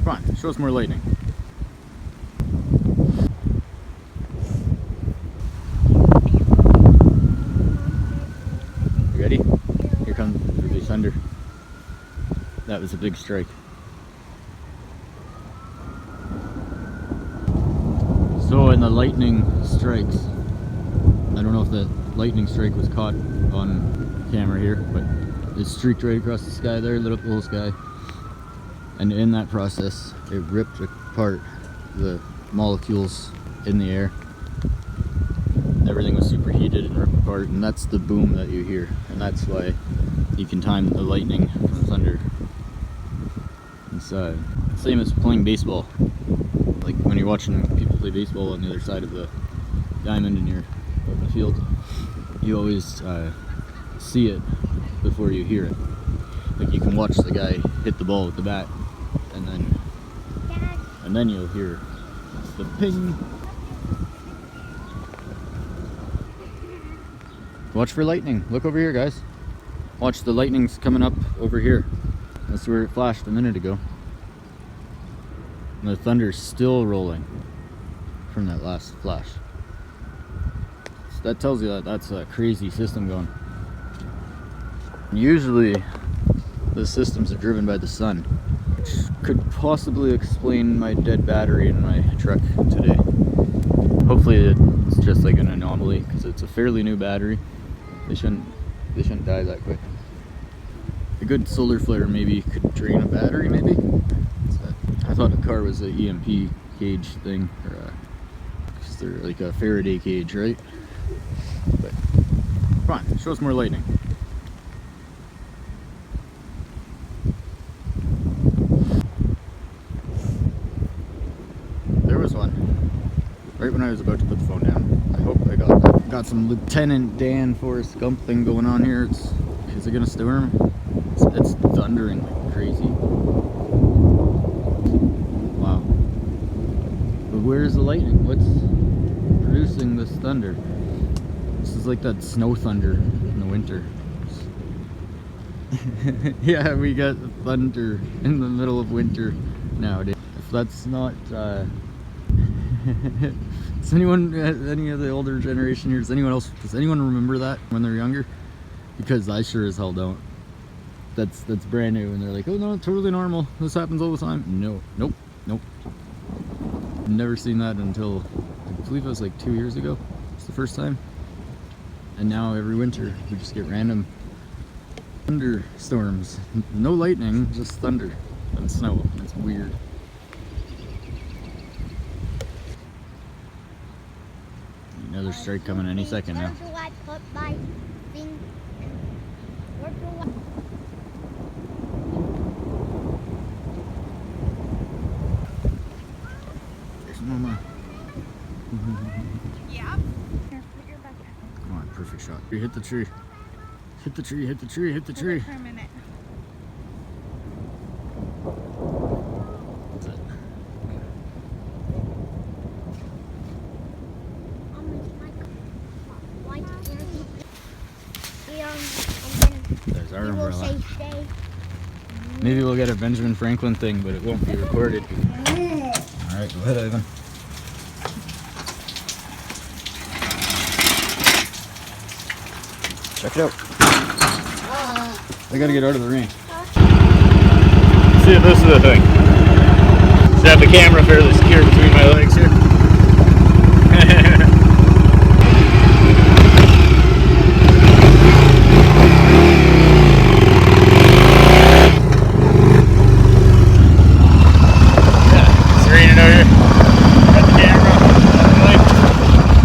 Come on, show us more lightning. You ready? Here comes the thunder. That was a big strike. So when the lightning strikes, I don't know if the lightning strike was caught on camera here, but it streaked right across the sky there, lit up the whole sky. And in that process, it ripped apart the molecules in the air. Everything was superheated and ripped apart, and that's the boom that you hear. And that's why you can time the lightning from thunder. It's same as playing baseball. Like when you're watching people play baseball on the other side of the diamond and you're out in the field, you always see it before you hear it. Like you can watch the guy hit the ball with the bat, and then you'll hear the ping. Watch for lightning. Look over here, guys. Watch, the lightning's coming up over here. That's where it flashed a minute ago. And the thunder's still rolling from that last flash. So that tells you that that's a crazy system going. Usually the systems are driven by the sun, which could possibly explain my dead battery in my truck today. Hopefully it's just like an anomaly, because it's a fairly new battery. They shouldn't die that quick. A good solar flare maybe could drain a battery, maybe. I thought the car was an EMP cage thing, or because they're like a Faraday cage, right? But come on, show us more lightning. There was one right when I was about to put the phone down. I hope I got some Lieutenant Dan Forrest Gump thing going on here. Is it gonna storm? It's thundering like crazy. Wow. But where's the lightning? What's producing this thunder? This is like that snow thunder in the winter. Yeah, we got thunder in the middle of winter nowadays. If that's not does anyone, any of the older generation here, does anyone remember that when they're younger? Because I sure as hell don't. That's brand new, and they're like, oh no, totally normal, this happens all the time. Nope. Never seen that until I believe it was like 2 years ago. It's the first time. And now every winter we just get random thunderstorms. No lightning, just thunder and snow. It's weird. Another strike coming any second now. Where do I put my thing? Where do I... There's no more. Yeah. Here, put your back down. Come on, perfect shot. You hit the tree. Hit the tree, hit the tree, hit the tree. For a minute. That's it. There's our umbrella. Maybe we'll get a Benjamin Franklin thing, but it won't be recorded. Alright, go ahead, Ivan. Check it out. I gotta get out of the rain. See if this is the thing. Just have the camera fairly secure between my legs here.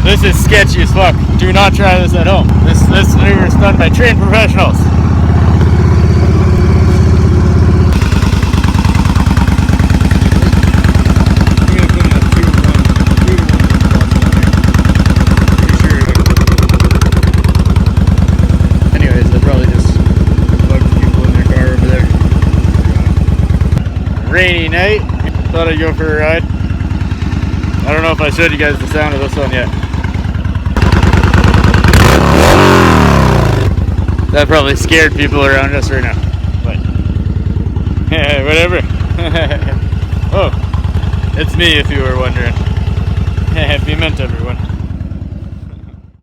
This is sketchy as fuck. Do not try this at home. This maneuver is done by trained professionals. Anyways, I probably just bugged people in their car over there. Rainy night. Thought I'd go for a ride. I don't know if I showed you guys the sound of this one yet. That probably scared people around us right now, but yeah, whatever. Oh, it's me if you were wondering. Happy Mint, everyone.